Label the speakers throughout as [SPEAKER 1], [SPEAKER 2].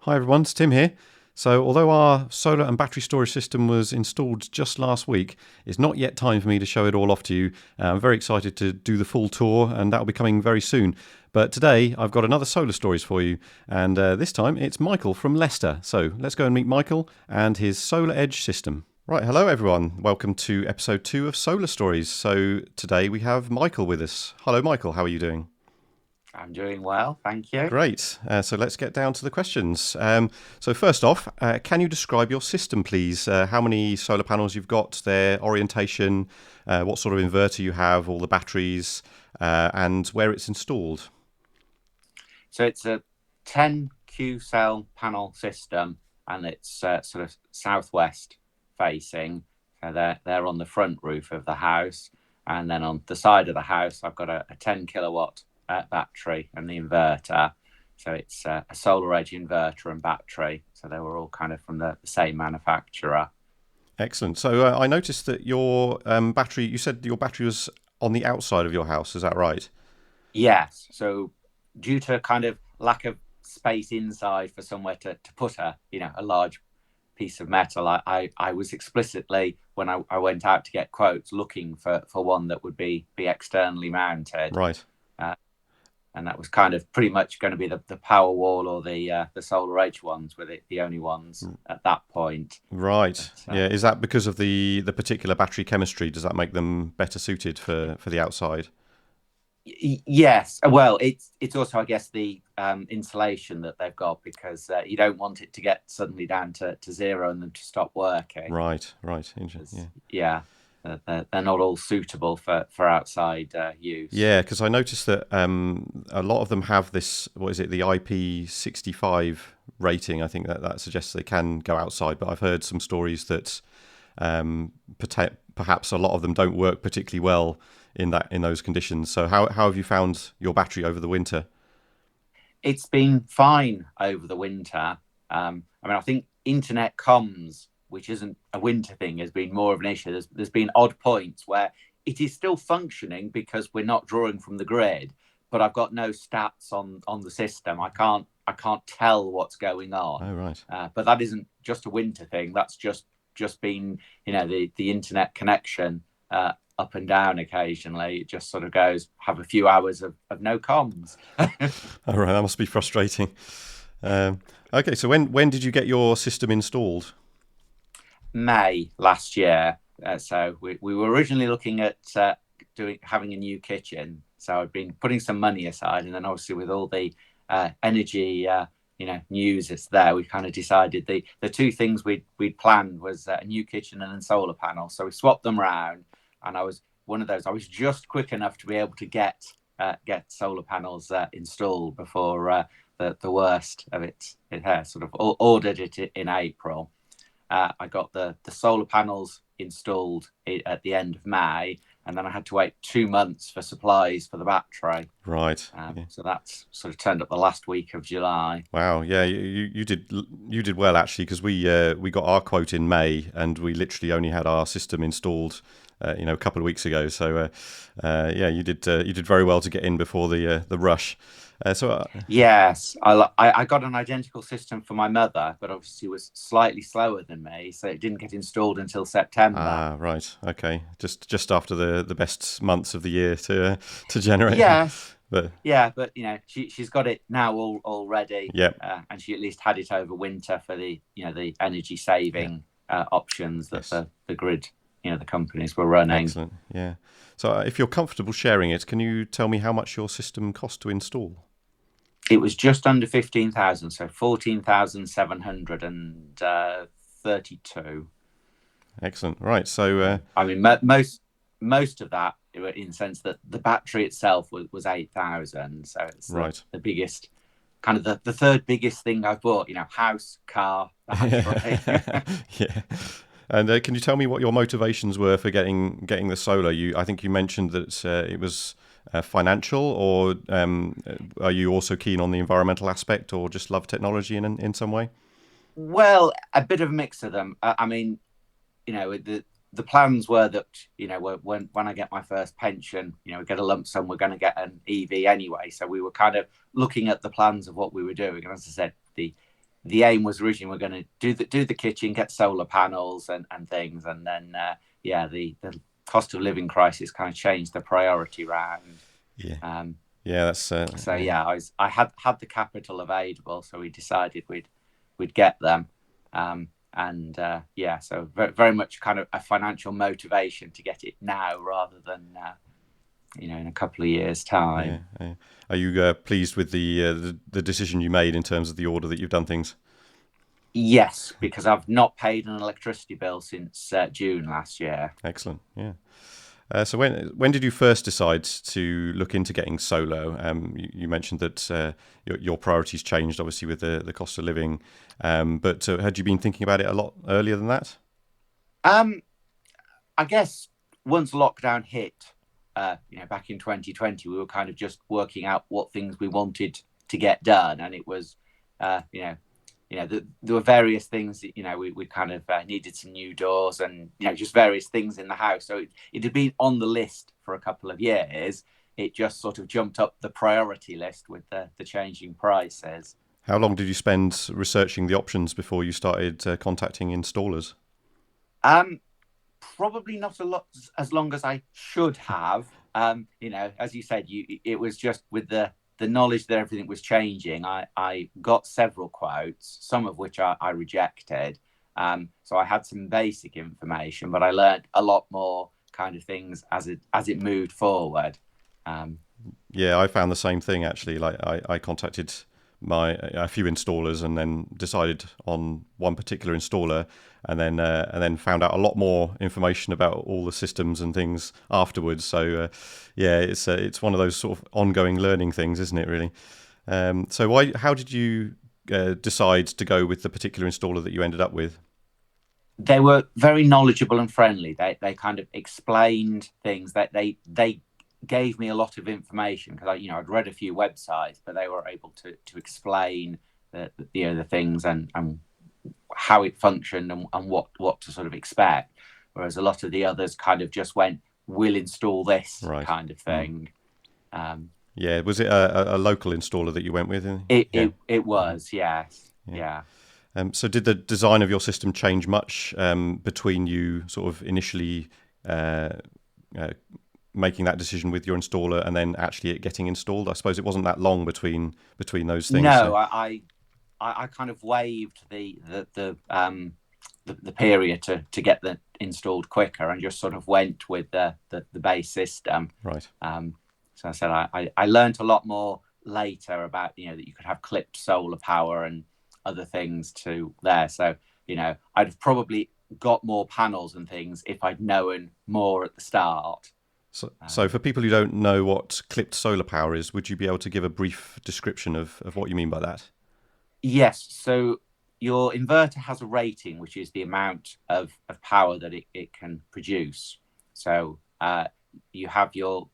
[SPEAKER 1] Hi everyone, it's Tim here. So although our solar and battery storage system was installed just last week, it's not yet time for me to show it all off to you. I'm very excited to do the full tour and that'll be coming very soon. But today I've got another solar stories for you, and this time it's Michael from Leicester. So let's go and meet Michael and his SolarEdge system. Right, hello everyone. Welcome to episode 2 of Solar Stories. So today we have Michael with us. Hello Michael, how are you doing?
[SPEAKER 2] I'm doing well, thank you.
[SPEAKER 1] Great. So let's get down to the questions. So first off, can you describe your system, please? How many solar panels you've got, their orientation, what sort of inverter you have, all the batteries, and where it's installed?
[SPEAKER 2] So it's a 10 Q cell panel system, and it's sort of southwest facing. So they're on the front roof of the house, and then on the side of the house, I've got a 10 kilowatt battery and the inverter. So it's a SolarEdge inverter and battery. So they were all kind of from the same manufacturer.
[SPEAKER 1] Excellent. So I noticed that your battery, you said your battery was on the outside of your house, is that right?
[SPEAKER 2] Yes. So due to kind of lack of space inside for somewhere to put a large piece of metal, I was explicitly, when I went out to get quotes, looking for one that would be externally mounted.
[SPEAKER 1] Right.
[SPEAKER 2] Uh, and that was kind of pretty much going to be the power wall or the solar edge ones were the only ones at that point.
[SPEAKER 1] Right.
[SPEAKER 2] But,
[SPEAKER 1] Yeah. Is that because of the particular battery chemistry? Does that make them better suited for the outside?
[SPEAKER 2] yes, well, it's also, I guess, the insulation that they've got, because you don't want it to get suddenly down to zero and then to stop working.
[SPEAKER 1] Right. Right. Interesting.
[SPEAKER 2] 'Cause,
[SPEAKER 1] Yeah.
[SPEAKER 2] yeah, they're not all suitable for outside use.
[SPEAKER 1] Yeah, because I noticed that a lot of them have this. What is it? The IP65 rating. I think that suggests they can go outside. But I've heard some stories that um, perhaps a lot of them don't work particularly well in those conditions. So how have you found your battery over the winter?
[SPEAKER 2] It's been fine over the winter. I mean, I think internet comms, which isn't a winter thing, has been more of an issue. There's been odd points where it is still functioning because we're not drawing from the grid, but I've got no stats on the system. I can't tell what's going
[SPEAKER 1] Oh,
[SPEAKER 2] on.
[SPEAKER 1] right.
[SPEAKER 2] But that isn't just a winter thing. That's just been the internet connection up and down occasionally. It just sort of goes have a few hours of no comms.
[SPEAKER 1] All right, that must be frustrating. Um, okay, so when did you get your system installed?
[SPEAKER 2] May last year. So we were originally looking at having a new kitchen. So I've been putting some money aside, and then obviously with all the energy news that's there, we kind of decided the two things we'd planned was a new kitchen and then solar panels. So we swapped them around, and I was one of those. I was just quick enough to be able to get solar panels installed before the worst of it has sort of ordered it in April. I got the solar panels installed at the end of May, and then I had to wait 2 months for supplies for the battery.
[SPEAKER 1] Right. Yeah.
[SPEAKER 2] So that's sort of turned up the last week of July.
[SPEAKER 1] Wow. Yeah, you did well actually, because we got our quote in May and we literally only had our system installed a couple of weeks ago. So yeah, you did very well to get in before the rush. So
[SPEAKER 2] Yes, I got an identical system for my mother, but obviously was slightly slower than me, so it didn't get installed until September.
[SPEAKER 1] right, okay, just after the best months of the year to generate.
[SPEAKER 2] Yes,
[SPEAKER 1] But
[SPEAKER 2] yeah, but she's got it now already,
[SPEAKER 1] yeah,
[SPEAKER 2] and she at least had it over winter for the energy
[SPEAKER 1] yeah,
[SPEAKER 2] saving options that
[SPEAKER 1] yes,
[SPEAKER 2] the grid the companies were running.
[SPEAKER 1] excellent. Yeah. So if you're comfortable sharing it, can you tell me how much your system cost to install?
[SPEAKER 2] It was just under 15,000, so 14,732.
[SPEAKER 1] Excellent. Right. So
[SPEAKER 2] I mean, most of that, in the sense that the battery itself was 8,000. So it's
[SPEAKER 1] right.
[SPEAKER 2] the biggest, kind of the third biggest thing I've bought. House, car, battery.
[SPEAKER 1] Yeah. And can you tell me what your motivations were for getting the solar? I think you mentioned that it was financial, or are you also keen on the environmental aspect, or just love technology in some way?
[SPEAKER 2] Well, a bit of a mix of them. I mean, the plans were that when I get my first pension, we get a lump sum, we're going to get an EV anyway. So we were kind of looking at the plans of what we were doing, and as I said, the aim was originally we're going to do the kitchen, get solar panels and things, and then the cost of living crisis kind of changed the priority round.
[SPEAKER 1] Yeah.
[SPEAKER 2] Um,
[SPEAKER 1] Yeah, that's
[SPEAKER 2] so I had the capital available, so we decided we'd get them. So very, very much kind of a financial motivation to get it now rather than in a couple of years' time.
[SPEAKER 1] Yeah. Are you pleased with the decision you made in terms of the order that you've done things?
[SPEAKER 2] Yes, because I've not paid an electricity bill since June last year.
[SPEAKER 1] Excellent. Yeah. So when did you first decide to look into getting solar? You mentioned that your priorities changed, obviously, with the cost of living. But had you been thinking about it a lot earlier than that?
[SPEAKER 2] I guess once lockdown hit, back in 2020, we were kind of just working out what things we wanted to get done, and it was, there were various things that we kind of needed some new doors and just various things in the house. So it had been on the list for a couple of years. It just sort of jumped up the priority list with the changing prices.
[SPEAKER 1] How long did you spend researching the options before you started contacting installers?
[SPEAKER 2] Probably not as long as I should have. As you said, it was just with the knowledge that everything was changing. I got several quotes, some of which I rejected. So I had some basic information, but I learned a lot more kind of things as it moved forward.
[SPEAKER 1] Yeah, I found the same thing actually. Like I contacted a few installers and then decided on one particular installer, and then found out a lot more information about all the systems and things afterwards. So it's one of those sort of ongoing learning things, isn't it? Really. So how did you decide to go with the particular installer that you ended up with?
[SPEAKER 2] They were very knowledgeable and friendly. They kind of explained things that they gave me a lot of information because I'd read a few websites, but they were able to explain the things and how it functioned and what to sort of expect. Whereas a lot of the others kind of just went, "We'll install this,"
[SPEAKER 1] Right.
[SPEAKER 2] kind of thing.
[SPEAKER 1] Yeah, was it a local installer that you went with?
[SPEAKER 2] It was, yes. Yeah.
[SPEAKER 1] So did the design of your system change much between you sort of initially making that decision with your installer and then actually it getting installed? I suppose it wasn't that long between those things.
[SPEAKER 2] No,
[SPEAKER 1] So.
[SPEAKER 2] I kind of waived the period to get the installed quicker and just sort of went with the base system.
[SPEAKER 1] Right.
[SPEAKER 2] So I said I learned a lot more later about that you could have clipped solar power and other things to there. So I'd have probably got more panels and things if I'd known more at the start.
[SPEAKER 1] So for people who don't know what clipped solar power is, would you be able to give a brief description of what you mean by that?
[SPEAKER 2] Yes. So your inverter has a rating, which is the amount of power that it can produce. So you have your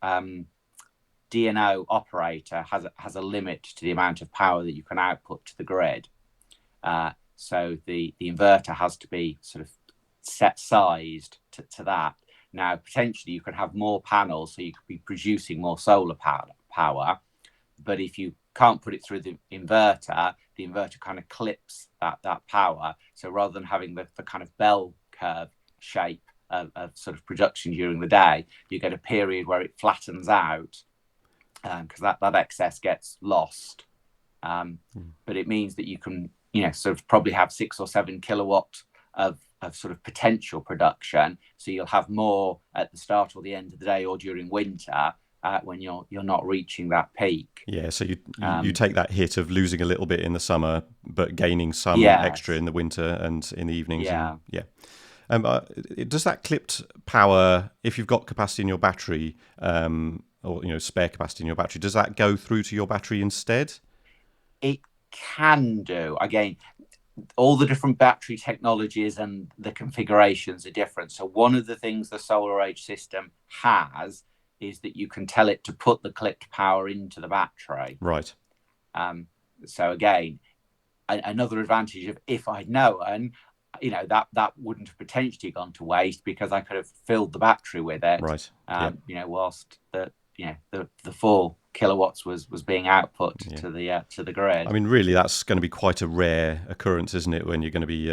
[SPEAKER 2] DNO operator has a limit to the amount of power that you can output to the grid. So the inverter has to be sort of set sized to that. Now, potentially you could have more panels, so you could be producing more solar power. But if you can't put it through the inverter kind of clips that power. So rather than having the kind of bell curve shape of sort of production during the day, you get a period where it flattens out because that excess gets lost. But it means that you can, sort of probably have 6 or 7 kilowatt of sort of potential production. So you'll have more at the start or the end of the day or during winter when you're not reaching that peak.
[SPEAKER 1] Yeah, so you take that hit of losing a little bit in the summer, but gaining some extra in the winter and in the evenings.
[SPEAKER 2] Yeah.
[SPEAKER 1] Does that clipped power, if you've got capacity in your battery or spare capacity in your battery, does that go through to your battery instead?
[SPEAKER 2] It can do. Again, all the different battery technologies and the configurations are different. So one of the things the SolarEdge system has is that you can tell it to put the clipped power into the battery.
[SPEAKER 1] Right.
[SPEAKER 2] So again, another advantage of if I'd known, that wouldn't have potentially gone to waste because I could have filled the battery with it.
[SPEAKER 1] Right.
[SPEAKER 2] Whilst the 4 kilowatts was being output
[SPEAKER 1] Yeah.
[SPEAKER 2] to the grid.
[SPEAKER 1] I mean, really, that's going to be quite a rare occurrence, isn't it, when you're going to be,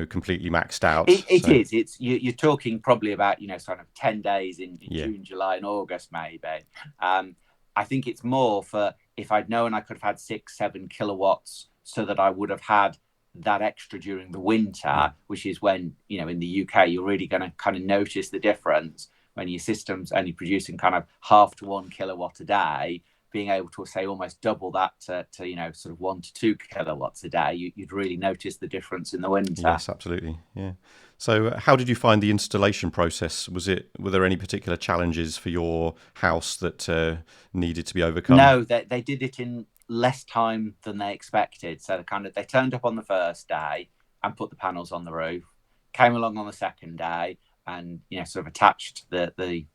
[SPEAKER 1] completely maxed out?
[SPEAKER 2] It is. It's you're talking probably about sort of 10 days in
[SPEAKER 1] Yeah.
[SPEAKER 2] June, July, and August maybe. I think it's more for if I'd known I could have had 6-7 kilowatts, so that I would have had that extra during the winter, which is when in the UK you're really going to kind of notice the difference when your system's only producing kind of half to 1 kilowatt a day. Being able to say almost double that to sort of 1 to 2 kilowatts a day, you'd really notice the difference in the winter.
[SPEAKER 1] Yes, absolutely. Yeah. So, how did you find the installation process? Were there any particular challenges for your house that needed to be overcome?
[SPEAKER 2] No, they did it in less time than they expected. So they turned up on the first day and put the panels on the roof. Came along on the second day and sort of attached the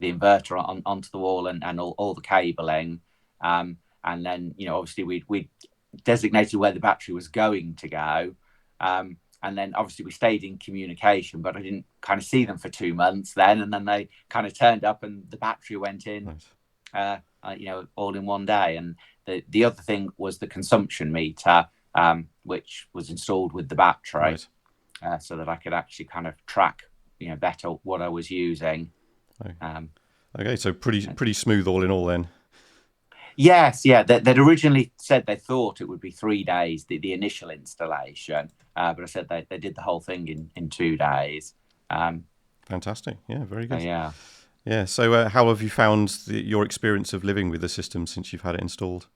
[SPEAKER 2] inverter onto the wall and all the cabling. And then obviously we designated where the battery was going to go. And then obviously we stayed in communication, but I didn't kind of see them for 2 months then. And then they kind of turned up and the battery went in,
[SPEAKER 1] Nice.
[SPEAKER 2] all in one day. And the other thing was the consumption meter, which was installed with the battery,
[SPEAKER 1] Right.
[SPEAKER 2] so that I could actually kind of track, better what I was using.
[SPEAKER 1] Okay, so pretty smooth all in all then.
[SPEAKER 2] Yes, yeah. They'd originally said they thought it would be 3 days, the initial installation, but I said they did the whole thing in 2 days.
[SPEAKER 1] Fantastic. Yeah, very good.
[SPEAKER 2] Yeah.
[SPEAKER 1] Yeah. So, how have you found your experience of living with the system since you've had it installed?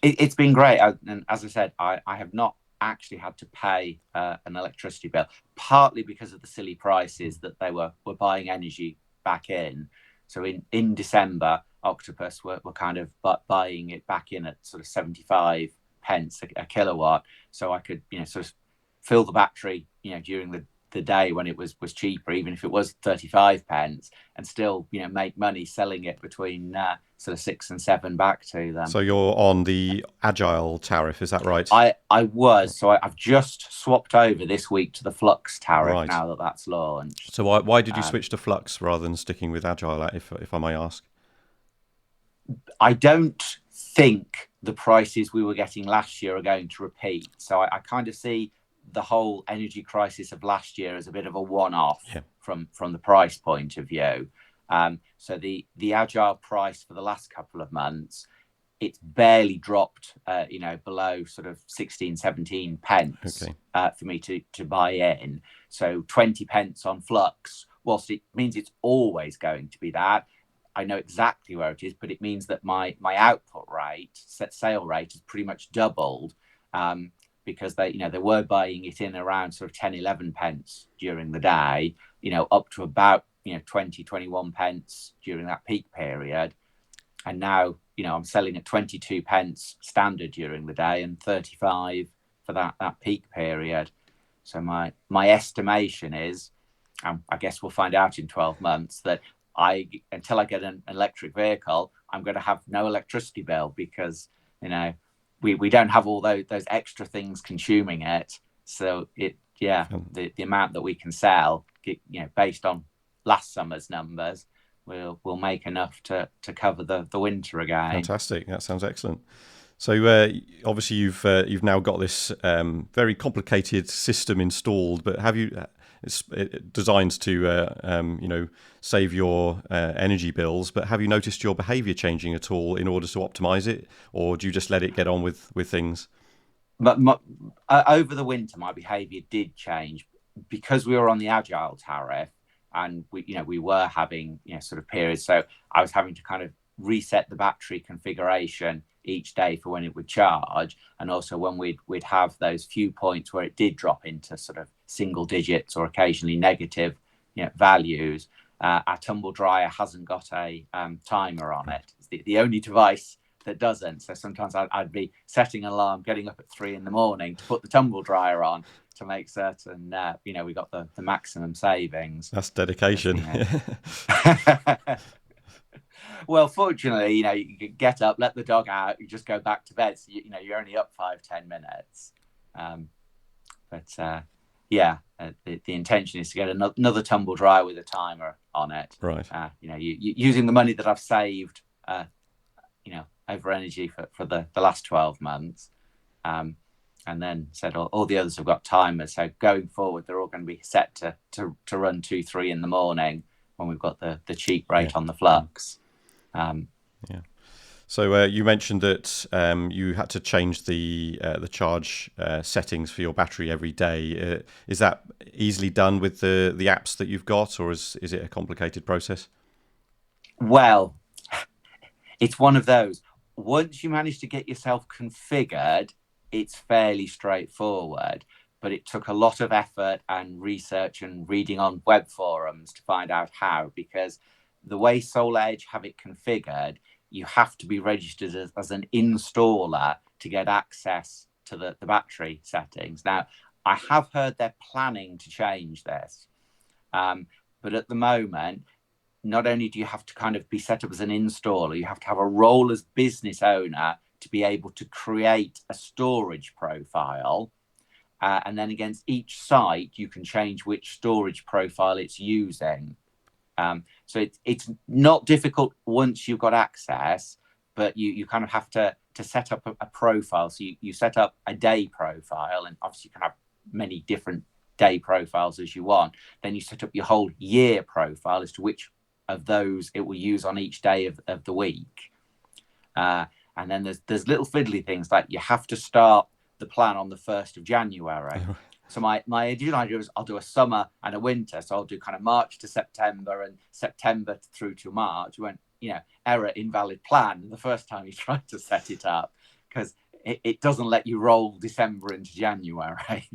[SPEAKER 2] It's been great. And as I said, I have not actually had to pay an electricity bill, partly because of the silly prices that they were buying energy back in. So in December, Octopus were kind of buying it back in at sort of 75 pence a kilowatt. So I could, sort of fill the battery, during the day when it was cheaper, even if it was 35 pence, and still, make money selling it between sort of 6 and 7 back to them.
[SPEAKER 1] So you're on the Agile tariff, is that right?
[SPEAKER 2] I was. So I've just swapped over this week to the Flux tariff.
[SPEAKER 1] Right.
[SPEAKER 2] Now that's launched.
[SPEAKER 1] So why did you switch to Flux rather than sticking with Agile, if I may ask?
[SPEAKER 2] I don't think the prices we were getting last year are going to repeat. So I kind of see the whole energy crisis of last year as a bit of a one-off.
[SPEAKER 1] Yeah.
[SPEAKER 2] from the price point of view. So the Agile price for the last couple of months, it's barely dropped, below sort of 16, 17 pence.
[SPEAKER 1] Okay.
[SPEAKER 2] For me to buy in. So 20 pence on Flux, whilst it means it's always going to be that, I know exactly where it is, but it means that my output rate, sale rate, has pretty much doubled, because they were buying it in around sort of 10, 11 pence during the day, up to about 20, 21 pence during that peak period. And now, I'm selling at 22 pence standard during the day and 35 for that peak period. So my estimation is, I guess we'll find out in 12 months, that until I get an electric vehicle, I'm going to have no electricity bill, because we don't have all those extra things consuming it. So the amount that we can sell, based on last summer's numbers, will make enough to cover the winter again.
[SPEAKER 1] Fantastic. That sounds excellent. So obviously you've now got this very complicated system installed, but have you? It's designed to save your energy bills, but have you noticed your behaviour changing at all in order to optimise it, or do you just let it get on with things?
[SPEAKER 2] But over the winter, my behaviour did change because we were on the Agile tariff, and we were having sort of periods. So I was having to kind of reset the battery configuration each day for when it would charge, and also when we'd have those few points where it did drop into sort of single digits or occasionally negative values. Our tumble dryer hasn't got a timer on it. It's the only device that doesn't. So sometimes I'd be setting an alarm, getting up at 3 a.m. to put the tumble dryer on to make certain we got the maximum savings.
[SPEAKER 1] That's dedication.
[SPEAKER 2] Well, fortunately, you can get up, let the dog out, you just go back to bed. So you're only up 5-10 minutes. But yeah, the intention is to get another tumble dryer with a timer on it.
[SPEAKER 1] Right.
[SPEAKER 2] Using the money that I've saved, over energy for the last 12 months. And then said all the others have got timers. So going forward, they're all going to be set to run 2-3 in the morning when we've got the cheap rate on the flux.
[SPEAKER 1] Yeah. So you mentioned that you had to change the charge settings for your battery every day. Is that easily done with the apps that you've got, or is it a complicated process?
[SPEAKER 2] Well, it's one of those. Once you manage to get yourself configured, it's fairly straightforward. But it took a lot of effort and research and reading on web forums to find out how, because the way SolarEdge have it configured, you have to be registered as an installer to get access to the battery settings. Now, I have heard they're planning to change this, but at the moment, not only do you have to kind of be set up as an installer, you have to have a role as business owner to be able to create a storage profile. And then against each site, you can change which storage profile it's using. So it's not difficult once you've got access, but you kind of have to set up a profile. So you set up a day profile, and obviously you can have many different day profiles as you want. Then you set up your whole year profile as to which of those it will use on each day of the week. And then there's little fiddly things like you have to start the plan on the 1st of January. So my ideal idea is I'll do a summer and a winter. So I'll do kind of March to September and September through to March. You went, error, invalid plan the first time you tried to set it up, because it doesn't let you roll December into January.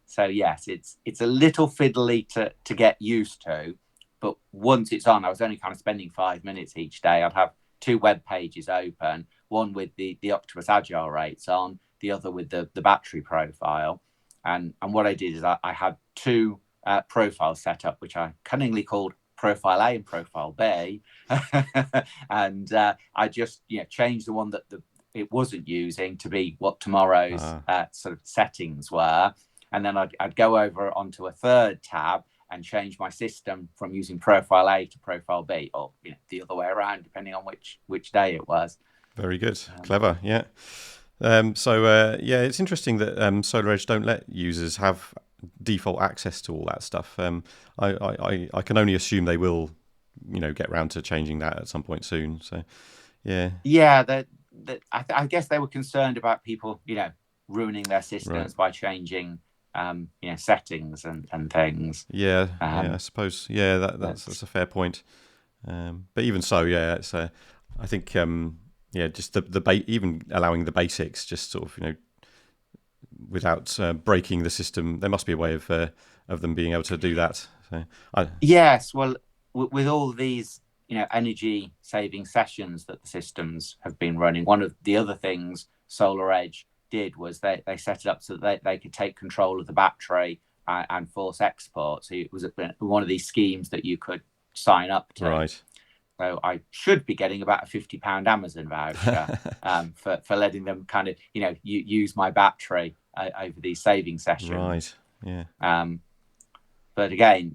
[SPEAKER 2] So yes, it's a little fiddly to get used to. But once it's on, I was only kind of spending 5 minutes each day. I'd have 2 web pages open, one with the Optimus Agile rates on, the other with the battery profile. And what I did is I had 2 profiles set up, which I cunningly called Profile A and Profile B. And I just changed the one that it wasn't using to be what tomorrow's sort of settings were. And then I'd go over onto a 3rd tab and change my system from using Profile A to Profile B, or the other way around, depending on which day it was.
[SPEAKER 1] Very good, clever, yeah. It's interesting that SolarEdge don't let users have default access to all that stuff. I can only assume they will, get around to changing that at some point soon. So, yeah.
[SPEAKER 2] Yeah, I guess they were concerned about people, ruining their systems by changing, settings and things.
[SPEAKER 1] Yeah, I suppose. Yeah, that's a fair point. But even so, yeah, it's I think. Just the even allowing the basics, just sort of without breaking the system. There must be a way of them being able to do that. So,
[SPEAKER 2] yes, well, with all these energy saving sessions that the systems have been running, one of the other things SolarEdge did was they set it up so that they could take control of the battery and force export. So it was one of these schemes that you could sign up to.
[SPEAKER 1] Right.
[SPEAKER 2] So I should be getting about a £50 Amazon voucher for letting them kind of, use my battery over these saving sessions.
[SPEAKER 1] Right. Yeah.
[SPEAKER 2] But again,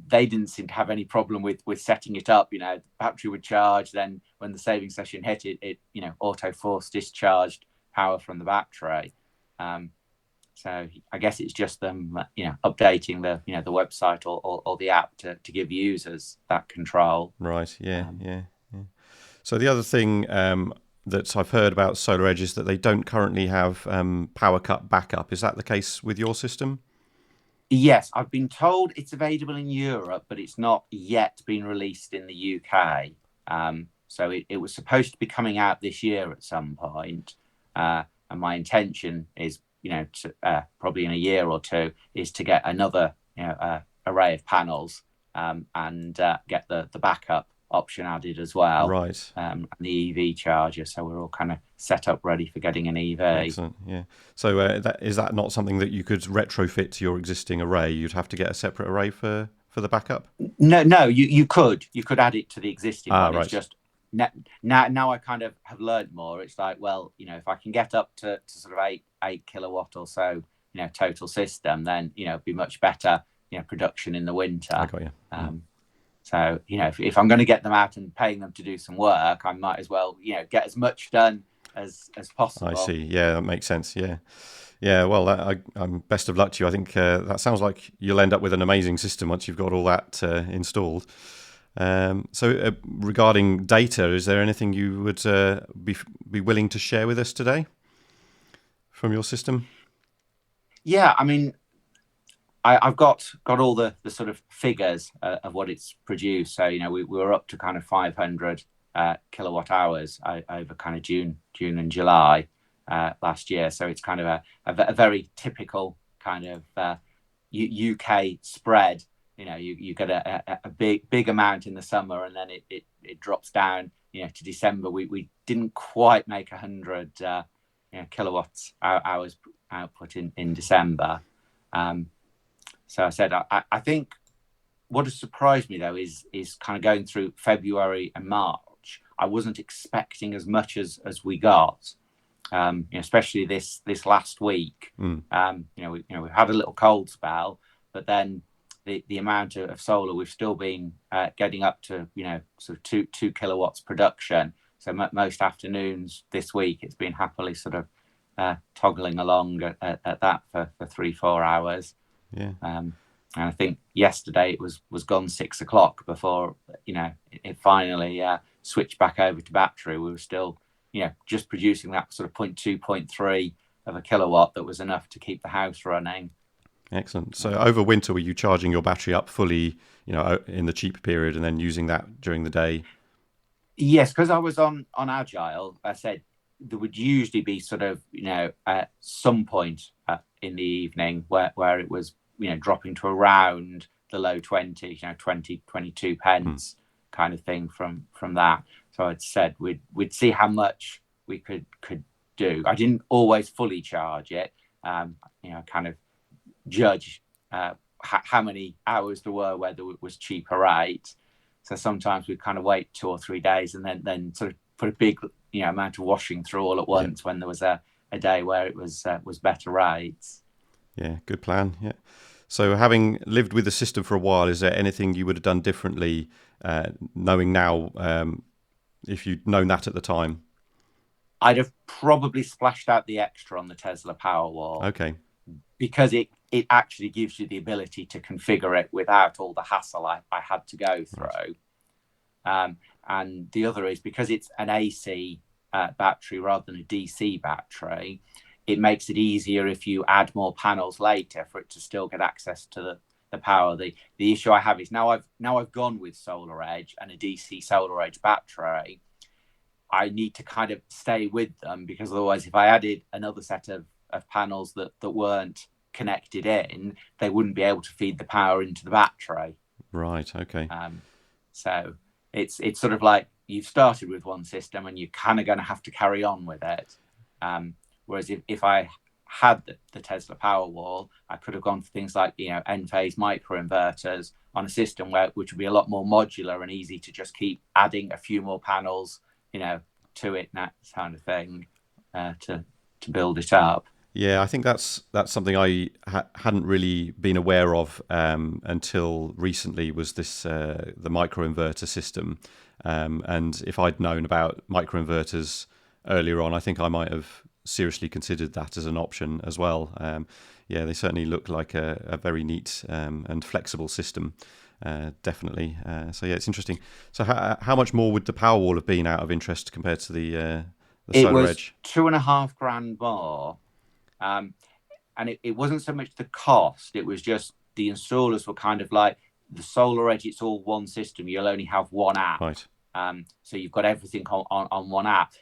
[SPEAKER 2] they didn't seem to have any problem with setting it up. The battery would charge. Then when the saving session hit, it auto force discharged power from the battery. So I guess it's just them, updating the website or the app to give users that control.
[SPEAKER 1] Right. Yeah. Yeah. So the other thing that I've heard about SolarEdge is that they don't currently have power cut backup. Is that the case with your system?
[SPEAKER 2] Yes, I've been told it's available in Europe, but it's not yet been released in the UK. So it was supposed to be coming out this year at some point, and my intention is, probably in a year or 2, is to get another, array of panels and get the backup option added as well.
[SPEAKER 1] Right.
[SPEAKER 2] And the EV charger, so we're all kind of set up ready for getting an EV.
[SPEAKER 1] Excellent. Yeah. So is that not something that you could retrofit to your existing array? You'd have to get a separate array for the backup?
[SPEAKER 2] No, you could add it to the existing one.
[SPEAKER 1] Right.
[SPEAKER 2] It's just now I kind of have learned more. It's like, well, if I can get up to sort of 8 kilowatt or so, total system, then it'd be much better production in the winter.
[SPEAKER 1] I got you.
[SPEAKER 2] So if I'm going to get them out and paying them to do some work, I might as well get as much done as possible.
[SPEAKER 1] I see. Yeah, that makes sense. Yeah. Well, I'm best of luck to you. I think that sounds like you'll end up with an amazing system once you've got all that installed. So regarding data, is there anything you would be willing to share with us today from your system?
[SPEAKER 2] Yeah, I mean, I've got all the sort of figures of what it's produced. So we were up to kind of 500 kilowatt hours over kind of June and July last year. So it's kind of a very typical kind of UK spread. You get a big amount in the summer, and then it drops down to December. We didn't quite make 100 kilowatts hours output in December. So I said, I think what has surprised me though is kind of going through February and March. I wasn't expecting as much as we got, especially this last week. We had a little cold spell, but then the amount of solar we've still been getting up to sort of two kilowatts production. So most afternoons this week it's been happily sort of toggling along at that for 3-4 hours.
[SPEAKER 1] Yeah.
[SPEAKER 2] And I think yesterday it was gone 6 o'clock before it finally switched back over to battery. We were still just producing that sort of 0.2, 0.3 of a kilowatt that was enough to keep the house running.
[SPEAKER 1] Excellent. So over winter, were you charging your battery up fully, in the cheap period, and then using that during the day?
[SPEAKER 2] Yes, because I was on Agile. I said there would usually be sort of at some point in the evening where it was dropping to around the low 20s, 20, 22 pence kind of thing from that. So I'd said we'd see how much we could do. I didn't always fully charge it. Kind of judge how many hours there were where there was cheaper rates. So sometimes we'd kind of wait 2 or 3 days and then sort of put a big amount of washing through all at once when there was a day where it was better rates.
[SPEAKER 1] Yeah, good plan. Yeah. So having lived with the system for a while, is there anything you would have done differently, knowing now, if you'd known that at the time?
[SPEAKER 2] I'd have probably splashed out the extra on the Tesla Powerwall.
[SPEAKER 1] Okay.
[SPEAKER 2] Because it actually gives you the ability to configure it without all the hassle I had to go through. Right. And the other is because it's an AC battery rather than a DC battery, it makes it easier if you add more panels later for it to still get access to the power. The issue I have is now I've gone with SolarEdge and a DC SolarEdge battery. I need to kind of stay with them, because otherwise if I added another set of panels that weren't connected in, they wouldn't be able to feed the power into the battery.
[SPEAKER 1] Right. Okay.
[SPEAKER 2] So it's sort of like you've started with one system and you're kind of going to have to carry on with it. Whereas if I had the Tesla Powerwall, I could have gone for things like N-phase microinverters on a system which would be a lot more modular and easy to just keep adding a few more panels to it, that kind of thing, to build it up.
[SPEAKER 1] Yeah, I think that's something I hadn't really been aware of until recently, was this the microinverter system. And if I'd known about microinverters earlier on, I think I might have seriously considered that as an option as well. They certainly look like a very neat and flexible system, definitely. So yeah, it's interesting. So how much more would the Powerwall have been, out of interest, compared to the SolarEdge?
[SPEAKER 2] It was $2,500 more. And it wasn't so much the cost, it was just the installers were kind of like, the SolarEdge, it's all one system, you'll only have one app.
[SPEAKER 1] Right.
[SPEAKER 2] So you've got everything on one app.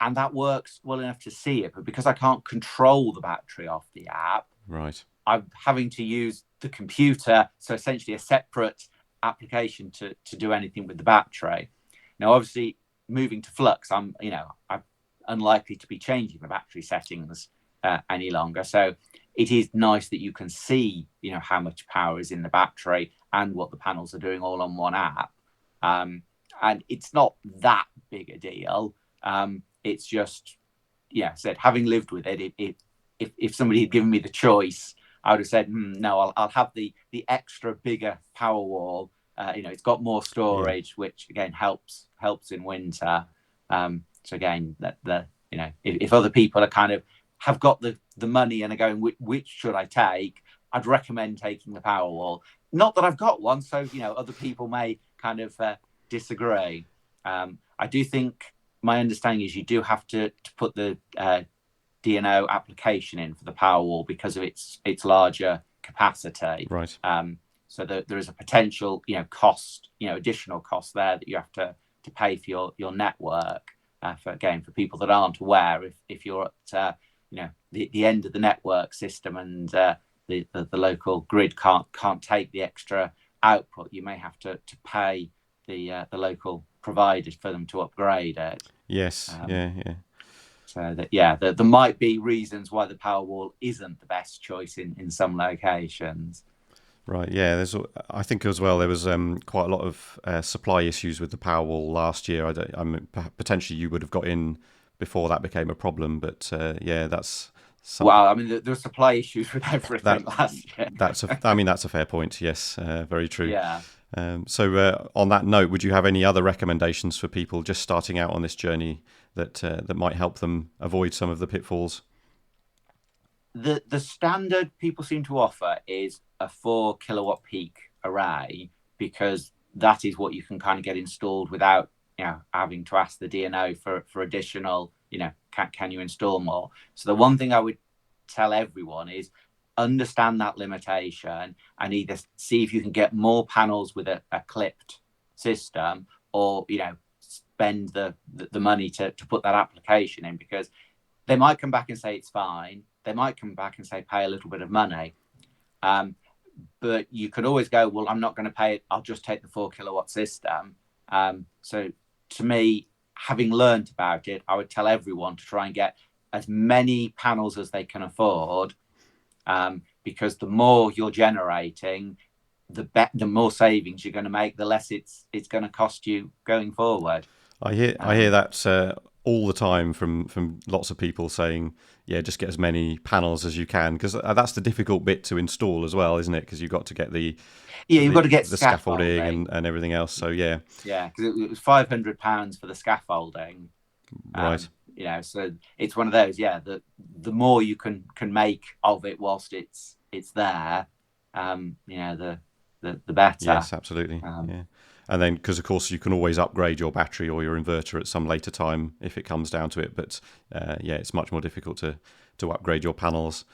[SPEAKER 2] And that works well enough to see it, but because I can't control the battery off the app,
[SPEAKER 1] right,
[SPEAKER 2] I'm having to use the computer, so essentially a separate application to do anything with the battery. Now, obviously, moving to Flux, I'm unlikely to be changing the battery settings any longer. So it is nice that you can see, how much power is in the battery and what the panels are doing all on one app. And it's not that big a deal. It's just, having lived with it, if somebody had given me the choice, I would have said, no, I'll have the extra bigger power wall. It's got more storage, which again helps in winter. So again, if other people are kind of have got the money and are going, which should I take? I'd recommend taking the power wall. Not that I've got one, so other people may kind of disagree. I do think my understanding is you do have to put the DNO application in for the power wall because of its larger capacity.
[SPEAKER 1] Right.
[SPEAKER 2] So there is a potential, cost, additional cost there that you have to pay for your network. For people that aren't aware, if you're at the end of the network system and the local grid can't take the extra output, you may have to pay the local providers for them to upgrade it.
[SPEAKER 1] Yes. Yeah.
[SPEAKER 2] So there might be reasons why the power wall isn't the best choice in some locations.
[SPEAKER 1] Right, yeah. I think as well there was quite a lot of supply issues with the Powerwall last year. I mean, potentially you would have got in before that became a problem, but that's something.
[SPEAKER 2] Well, I mean, there were supply issues with everything last year.
[SPEAKER 1] That's a fair point. Yes, very true.
[SPEAKER 2] Yeah.
[SPEAKER 1] So on that note, would you have any other recommendations for people just starting out on this journey that might help them avoid some of the pitfalls?
[SPEAKER 2] The standard people seem to offer is a 4 kilowatt peak array, because that is what you can kind of get installed without having to ask the DNO for additional, can you install more? So the one thing I would tell everyone is understand that limitation and either see if you can get more panels with a clipped system, or spend the money to put that application in, because they might come back and say it's fine. They might come back and say pay a little bit of money. But you could always go, well, I'm not going to pay it. I'll just take the 4 kilowatt system. So to me, having learned about it, I would tell everyone to try and get as many panels as they can afford, because the more you're generating, the more savings you're going to make, the less it's going to cost you going forward.
[SPEAKER 1] I hear that all the time from lots of people saying, yeah, just get as many panels as you can, because that's the difficult bit to install as well, isn't it? Because you've got to get the scaffolding and everything else. So yeah,
[SPEAKER 2] because it was £500 for the scaffolding,
[SPEAKER 1] right?
[SPEAKER 2] So it's one of those. Yeah, the more you can make of it whilst it's there, the better.
[SPEAKER 1] Yes, absolutely. Yeah. And then, because of course you can always upgrade your battery or your inverter at some later time if it comes down to it. But it's much more difficult to upgrade your panels.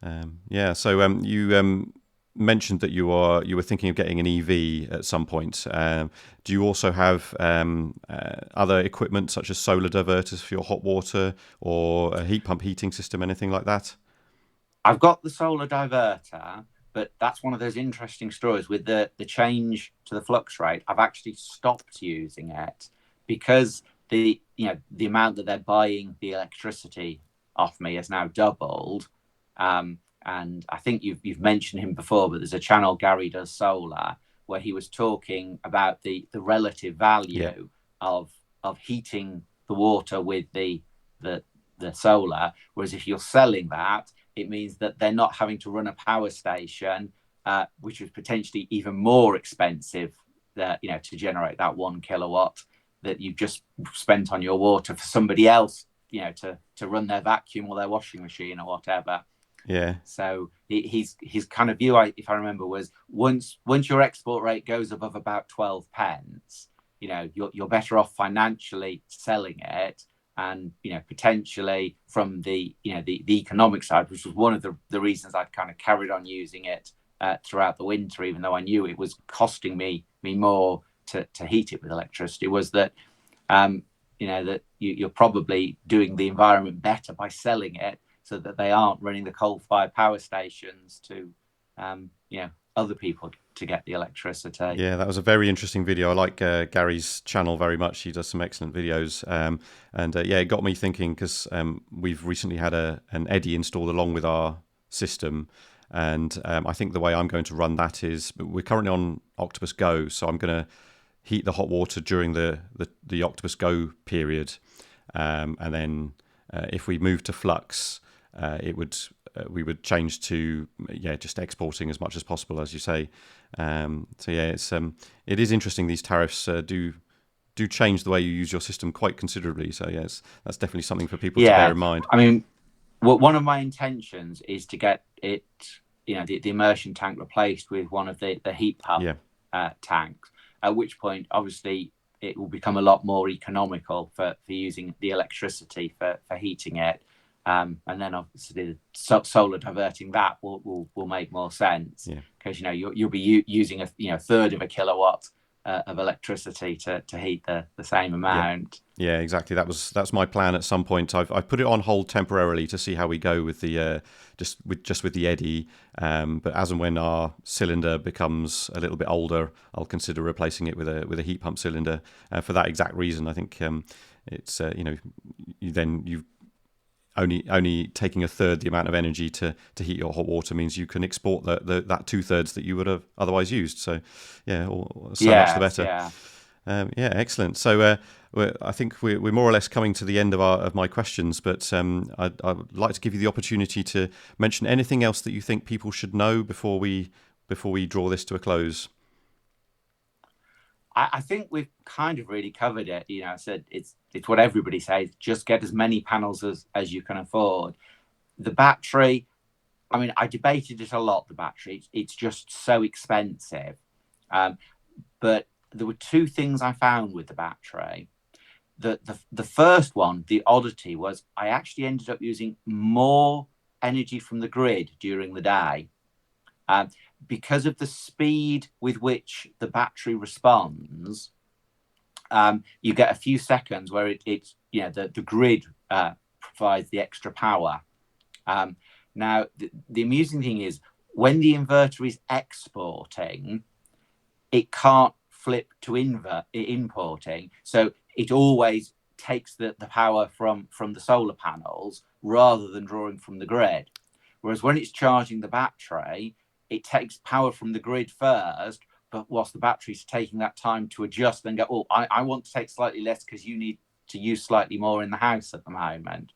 [SPEAKER 1] So you mentioned that you were thinking of getting an EV at some point. Do you also have other equipment such as solar diverters for your hot water, or a heat pump heating system, anything like that?
[SPEAKER 2] I've got the solar diverter, but that's one of those interesting stories with the change to the flux rate. I've actually stopped using it because the amount that they're buying the electricity off me has now doubled. And I think you've mentioned him before, but there's a channel, Gary Does Solar, where he was talking about the relative value of heating the water with the solar. Whereas if you're selling that, it means that they're not having to run a power station, which is potentially even more expensive, to generate that 1 kilowatt that you've just spent on your water for somebody else, to run their vacuum or their washing machine or whatever.
[SPEAKER 1] Yeah.
[SPEAKER 2] So his kind of view, if I remember, was once your export rate goes above about 12 pence, you're better off financially selling it. And potentially from the economic side, which was one of the reasons I kind of carried on using it throughout the winter, even though I knew it was costing me more to heat it with electricity, was that that you're probably doing the environment better by selling it, so that they aren't running the coal-fired power stations to other people to get the electricity.
[SPEAKER 1] Yeah, that was a very interesting video. I like Gary's channel very much. He does some excellent videos. It got me thinking, because we've recently had an eddy installed along with our system. And I think the way I'm going to run that is, we're currently on Octopus Go, so I'm going to heat the hot water during the Octopus Go period. And then if we move to Flux, it would we would change to just exporting as much as possible, as you say. So yeah, it is interesting. These tariffs do change the way you use your system quite considerably. So yes, that's definitely something for people to bear
[SPEAKER 2] Yeah,
[SPEAKER 1] in mind.
[SPEAKER 2] I mean, one of my intentions is to get it, the immersion tank replaced with one of the heat pump tanks. At which point, obviously, it will become a lot more economical for using the electricity for heating it. And then obviously solar diverting that will make more sense, because you'll be using a third of a kilowatt of electricity to heat the same amount.
[SPEAKER 1] Yeah, exactly. That's my plan. At some point, I've put it on hold temporarily to see how we go with the just with the eddy. But as and when our cylinder becomes a little bit older, I'll consider replacing it with a heat pump cylinder for that exact reason. I think it's you only taking a third the amount of energy to heat your hot water means you can export that 2/3 that you would have otherwise used. So yeah, much the better. Excellent. So I think we're more or less coming to the end of my questions, but I'd like to give you the opportunity to mention anything else that you think people should know before we draw this to a close.
[SPEAKER 2] I think we've kind of really covered it. I said it's what everybody says: just get as many panels as you can afford. The battery, I mean, I debated it a lot. The battery, it's just so expensive. But there were two things I found with the battery. The first one, the oddity, was I actually ended up using more energy from the grid during the day. Because of the speed with which the battery responds, you get a few seconds where it's the grid provides the extra power. Now, the amusing thing is when the inverter is exporting, it can't flip to importing, so it always takes the power from the solar panels rather than drawing from the grid. Whereas when it's charging the battery, it takes power from the grid first, but whilst the battery's taking that time to adjust and go, I want to take slightly less because you need to use slightly more in the house at the moment.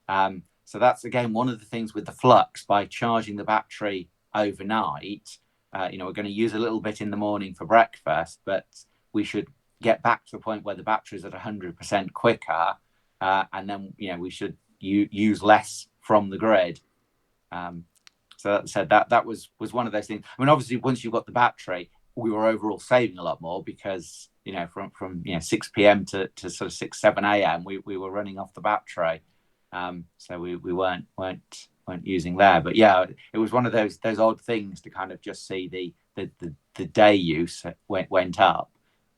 [SPEAKER 2] So that's, again, one of the things with the flux. By charging the battery overnight, we're going to use a little bit in the morning for breakfast, but we should get back to the point where the battery's at 100% quicker, and then we should use less from the grid. So that said, that was one of those things. I mean, obviously, once you've got the battery, we were overall saving a lot more because from 6 p.m. to sort of 6-7 a.m. we were running off the battery, so we weren't using there. But yeah, it was one of those odd things to kind of just see the day use went up.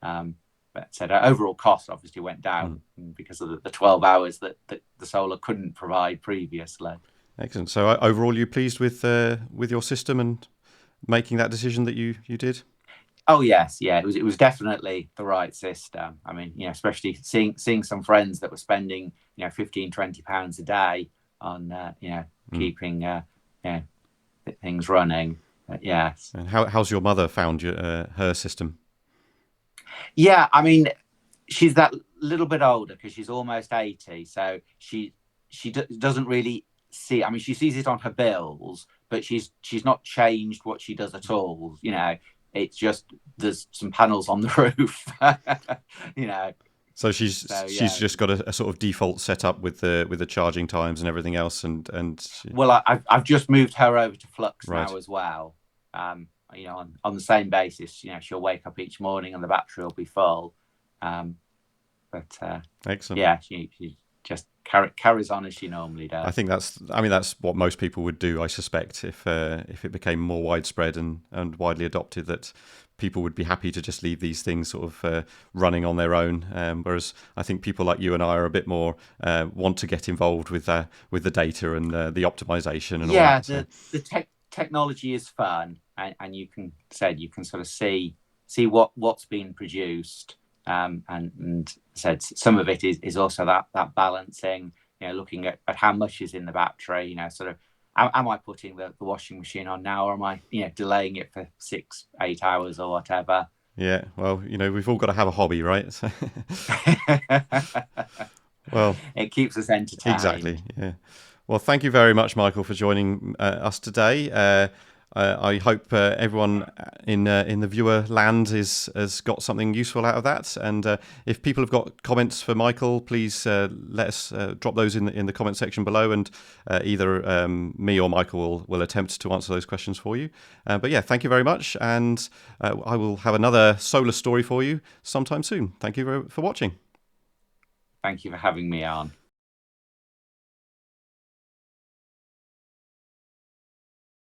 [SPEAKER 2] But said overall cost obviously went down because of the 12 hours that the solar couldn't provide previously.
[SPEAKER 1] Excellent. So overall, you're pleased with your system and making that decision that you did?
[SPEAKER 2] Oh yes, yeah. It was definitely the right system. I mean, especially seeing some friends that were spending £15-20 a day on keeping things running. Yes.
[SPEAKER 1] And how's your mother found her system?
[SPEAKER 2] Yeah, I mean, she's that little bit older because she's almost 80, so she doesn't really see. I mean, she sees it on her bills, but she's not changed what she does at all. It's just there's some panels on the roof. So she's
[SPEAKER 1] just got a sort of default setup with the charging times and everything else,
[SPEAKER 2] well, I've just moved her over to Flux
[SPEAKER 1] right.
[SPEAKER 2] now as well. On the same basis. She'll wake up each morning and the battery will be full. But
[SPEAKER 1] excellent.
[SPEAKER 2] Yeah, she just carries on as she normally does.
[SPEAKER 1] I think that's what most people would do. I suspect if it became more widespread and widely adopted, that people would be happy to just leave these things sort of running on their own. Whereas I think people like you and I are a bit more want to get involved with the data and the optimization and all that.
[SPEAKER 2] Yeah, the technology is fun, and you can sort of see what's being produced. And said some of it is also that balancing, looking at how much is in the battery, sort of, am I putting the washing machine on now, or am I, delaying it for 6-8 hours or whatever?
[SPEAKER 1] Yeah, well, we've all got to have a hobby, right? Well,
[SPEAKER 2] it keeps us entertained.
[SPEAKER 1] Exactly, yeah. Well, thank you very much, Michael, for joining us today. I hope everyone in the viewer land has got something useful out of that. And if people have got comments for Michael, please let us drop those in the comment section below, and either me or Michael will attempt to answer those questions for you. But yeah, thank you very much, and I will have another solar story for you sometime soon. Thank you for watching.
[SPEAKER 2] Thank you for having me on.